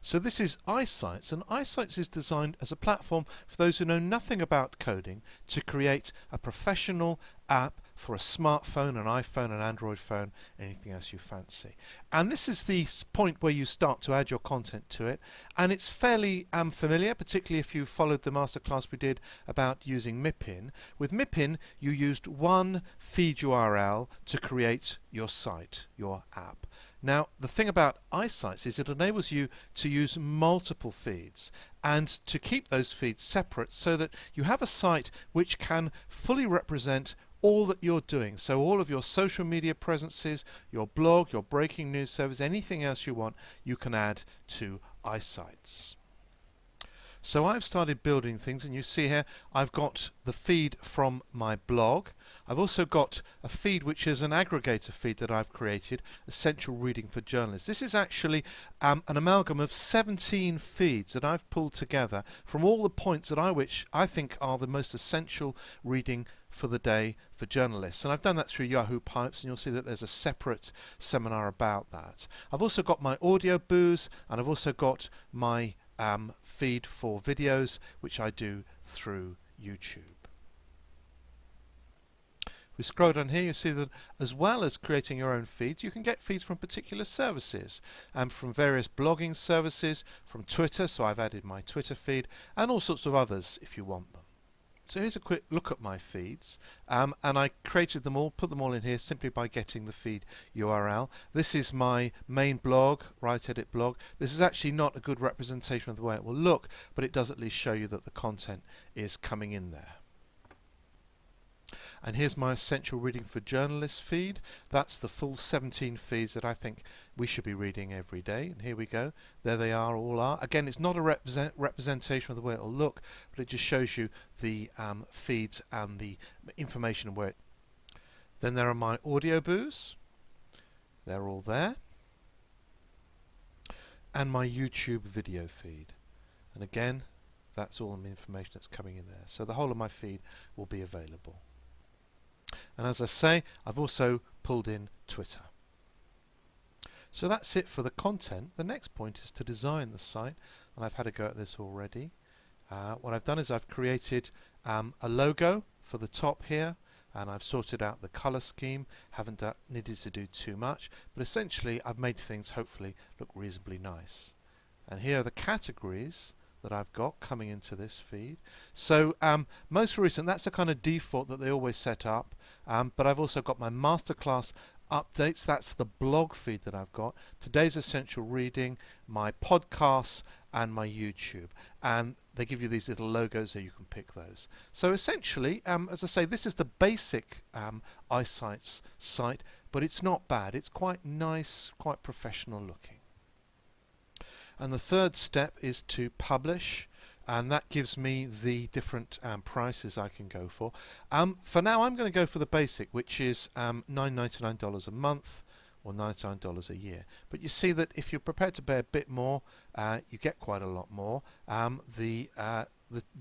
So this is iSites, and iSites is designed as a platform for those who know nothing about coding to create a professional app for a smartphone, an iPhone, an Android phone, anything else you fancy. And this is the point where you start to add your content to it, and it's fairly familiar, particularly if you followed the masterclass we did about using MIPIN. With MIPIN, you used one feed URL to create your site, your app. Now, the thing about iSites is it enables you to use multiple feeds and to keep those feeds separate so that you have a site which can fully represent all that you're doing. So all of your social media presences, your blog, your breaking news service, anything else you want, you can add to iSites. So I've started building things, and you see here I've got the feed from my blog. I've also got a feed which is an aggregator feed that I've created, Essential Reading for Journalists. This is actually an amalgam of 17 feeds that I've pulled together from all the points that I think are the most essential reading for the day for journalists. And I've done that through Yahoo Pipes, and you'll see that there's a separate seminar about that. I've also got my audio booze, and I've also got my feed for videos, which I do through YouTube. If we scroll down here, you see that as well as creating your own feeds, you can get feeds from particular services, and from various blogging services, from Twitter, so I've added my Twitter feed, and all sorts of others if you want them. So here's a quick look at my feeds, and I created them all, put them all in here simply by getting the feed URL. This is my main blog, Write Edit blog. This is actually not a good representation of the way it will look, but it does at least show you that the content is coming in there. And here's my Essential Reading for Journalists feed. That's the full 17 feeds that I think we should be reading every day. And here we go. There they are, all are. Again, it's not a representation of the way it'll look, but it just shows you the feeds and the information where it. Then there are my audio boos. They're all there. And my YouTube video feed. And again, that's all the information that's coming in there. So the whole of my feed will be available. And as I say, I've also pulled in Twitter. So that's it for the content. The next point is to design the site, and I've had a go at this already. What I've done is I've created a logo for the top here, and I've sorted out the color scheme. Haven't needed to do too much, but essentially I've made things hopefully look reasonably nice. And here are the categories that I've got coming into this feed. So most recent, that's a kind of default that they always set up, but I've also got my masterclass updates. That's the blog feed that I've got, today's essential reading, my podcasts, and my YouTube, and they give you these little logos so you can pick those. So essentially, as I say, this is the basic iSites site, but it's not bad. It's quite nice, quite professional looking. And the third step is to publish, and that gives me the different prices I can go for. For now, I'm going to go for the basic, which is $9.99 a month or $99 a year. But you see that if you're prepared to pay a bit more, you get quite a lot more. The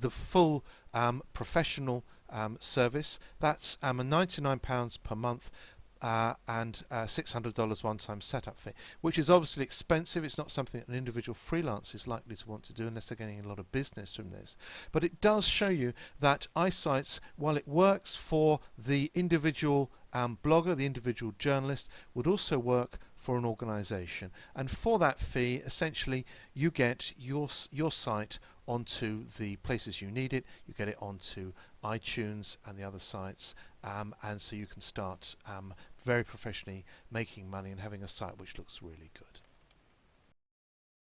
full professional service, that's £99 per month. And $600 one-time setup fee, which is obviously expensive. It's not something that an individual freelance is likely to want to do unless they're getting a lot of business from this. But it does show you that iSites, while it works for the individual blogger, the individual journalist, would also work for an organization. And for that fee, essentially, you get your site onto the places you need it. You get it onto iTunes and the other sites, and so you can start very professionally making money and having a site which looks really good.